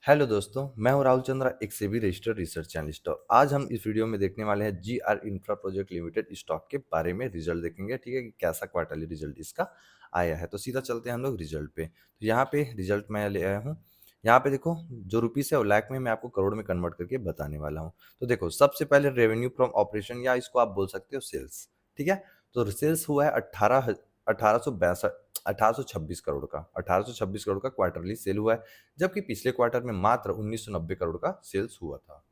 Hello दोस्तों, मैं हूं राहुल चंद्रा, एक सेबी रजिस्टर्ड रिसर्च एनालिस्ट। और आज हम इस वीडियो में देखने वाले हैं GR infra project limited stock के बारे में रिजल्ट देखेंगे। ठीक है कि कैसा क्वार्टरली रिजल्ट इसका आया है। तो सीधा चलते हैं हम लोग रिजल्ट पे। तो यहाँ पे रिजल्ट मैं ले आया हूँ। यहाँ पे देखो, जो रुपीस है वो लाख में मैं आपको करोड़ में कन्वर्ट करके बताने वाला हूँ। तो देखो, सबसे पहले रेवेन्यू फ्रॉम ऑपरेशन, या इसको आप बोल सकते हो सेल्स। ठीक है, तो सेल्स हुआ है 1826 करोड़ का। 1826 करोड़ का क्वार्टरली सेल हुआ है, जबकि पिछले क्वार्टर में मात्र 1990 करोड़ का सेल्स हुआ था।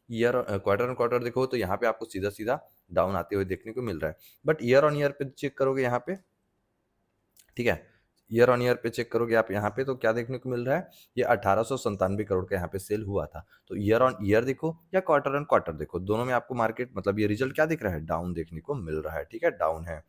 ईयर क्वार्टर ऑन क्वार्टर देखो तो यहाँ पे आपको सीधा सीधा डाउन आते हुए देखने को मिल रहा है। बट ईयर ऑन ईयर पे चेक करोगे यहाँ पे, ठीक है, ईयर ऑन ईयर पे चेक करोगे आप यहाँ पे, तो क्या देखने को मिल रहा है, ये 1897 करोड़ का यहाँ पे सेल हुआ था। तो ईयर ऑन ईयर देखो या क्वार्टर ऑन क्वार्टर देखो, दोनों में आपको मार्केट मतलब ये रिजल्ट क्या दिख रहा है, डाउन देखने को मिल रहा है। ठीक है, डाउन है।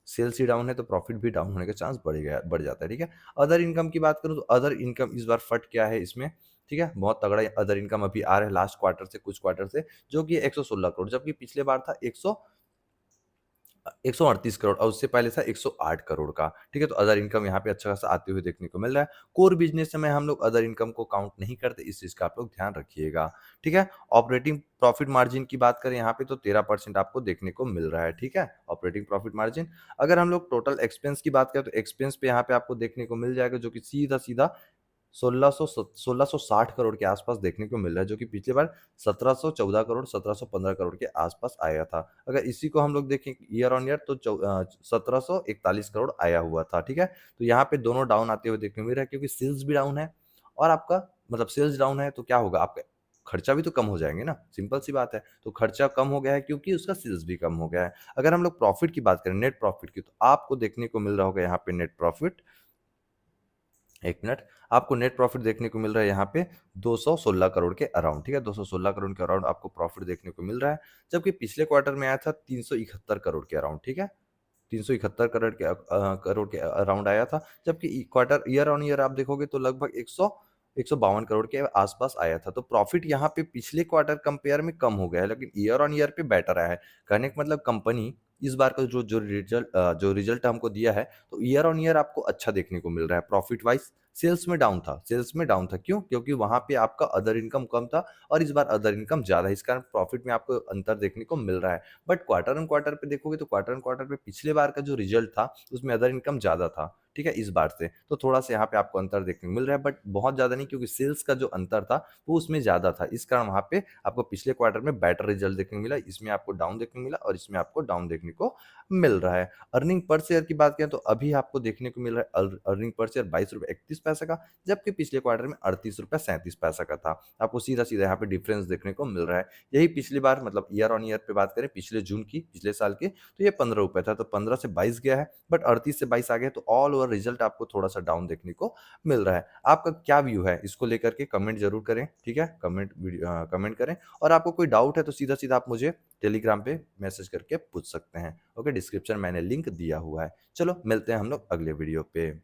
सेल्स ही डाउन है तो प्रॉफिट भी डाउन होने का चांस बढ़ जाता है। ठीक है, अदर इनकम की बात करूँ तो अदर इनकम इस बार फट क्या है इसमें। ठीक है, बहुत तगड़ा अदर इनकम अभी आ रहा है लास्ट क्वार्टर से, कुछ क्वार्टर से, जो कि 116 करोड़, जबकि पिछले बार था 138 करोड़, और उससे पहले था 108 करोड़ का। ठीक है, तो अदर इनकम यहाँ पे अच्छा खासा आते हुए देखने को मिल रहा है। कोर बिजनेस में हम लोग अदर इनकम को काउंट नहीं करते, इस चीज का आप लोग ध्यान रखिएगा। ठीक है, ऑपरेटिंग प्रॉफिट मार्जिन की बात करें यहाँ पे तो 13% आपको देखने को मिल रहा है। ठीक है, ऑपरेटिंग प्रॉफिट मार्जिन। अगर हम लोग टोटल एक्सपेंस की बात करें तो एक्सपेंस पे यहाँ पे आपको देखने को मिल जाएगा, जो कि सीधा सीधा 1660 करोड़ के आसपास देखने को मिल रहा है, जो कि पिछली बार 1714 करोड़ 1715 करोड़ के आसपास आया था। अगर इसी को हम लोग देखें ईयर ऑन ईयर तो 1741 करोड़ आया हुआ था। ठीक है, तो यहाँ पे दोनों डाउन आते हुए देखने को मिल रहा है, क्योंकि सेल्स भी डाउन है और आपका मतलब सेल्स डाउन है तो क्या होगा, आपका खर्चा भी तो कम हो जाएंगे ना, सिंपल सी बात है। तो खर्चा कम हो गया है क्योंकि उसका सेल्स भी कम हो गया है। अगर हम लोग प्रॉफिट की बात करें, नेट प्रॉफिट की, तो आपको देखने को मिल रहा होगा यहाँ पे नेट प्रॉफिट, एक मिनट, आपको नेट प्रॉफिट देखने को मिल रहा है यहाँ पे 216 करोड़ के अराउंड। ठीक है, 216 करोड़ के अराउंड आपको प्रॉफिट देखने को मिल रहा है, जबकि पिछले क्वार्टर में आया था 371 करोड़ के अराउंड। ठीक है, 371 करोड़ के अराउंड आया था, जबकि क्वार्टर ईयर ऑन ईयर आप देखोगे तो लगभग 152 करोड़ के आसपास आया था। तो प्रॉफिट यहाँ पे पिछले क्वार्टर कंपेयर में कम हो गया है, लेकिन ईयर ऑन ईयर पे बेटर आया है। कहने का मतलब कंपनी इस बार का जो रिजल्ट हमको दिया है, तो ईयर ऑन ईयर आपको अच्छा देखने को मिल रहा है। प्रॉफिट वाइज सेल्स में डाउन था, क्यों, क्योंकि वहां पे आपका अदर इनकम कम था और इस बार अदर इनकम ज्यादा है, इस कारण प्रॉफिट में आपको अंतर देखने को मिल रहा है। बट क्वार्टर ऑन क्वार्टर पे देखोगे तो क्वार्टर ऑन क्वार्टर पे पिछले बार का जो रिजल्ट था उसमें अदर इनकम ज्यादा था। ठीक है, इस बार से तो थोड़ा सा यहाँ पे आपको अंतर देखने को मिल रहा है, बट बहुत ज्यादा नहीं, क्योंकि सेल्स का जो अंतर था वो उसमें ज्यादा था, इस कारण वहां पे आपको पिछले क्वार्टर में बेटर रिजल्ट देखने को मिला, इसमें आपको डाउन देखने को मिला और इसमें आपको डाउन देखने को मिल रहा है। अर्निंग पर शेयर की बात करें तो अभी आपको देखने को मिल रहा है अर्निंग पर शेयर 22 रुपये 31 पैसे का, जबकि पिछले क्वार्टर में 38 रुपये 37 पैसा का था। आपको सीधा सीधा यहाँ पे डिफरेंस देखने को मिल रहा है। यही पिछली बार मतलब ईयर ऑन ईयर पे बात करें पिछले जून की, पिछले साल की, तो ये 15 रुपए था, तो 15 से 22 गया है, बट 38 से 22 आ गया, तो ऑल ओवर रिजल्ट आपको थोड़ा सा डाउन देखने को मिल रहा है। आपका क्या व्यू है इसको लेकर के, कमेंट जरूर करें। ठीक है, कमेंट करें, और आपको कोई डाउट है तो सीधा सीधा आप मुझे टेलीग्राम पे मैसेज करके पूछ सकते हैं। ओके, डिस्क्रिप्शन मैंने लिंक दिया हुआ है। चलो मिलते हैं हम लोग अगले वीडियो पे।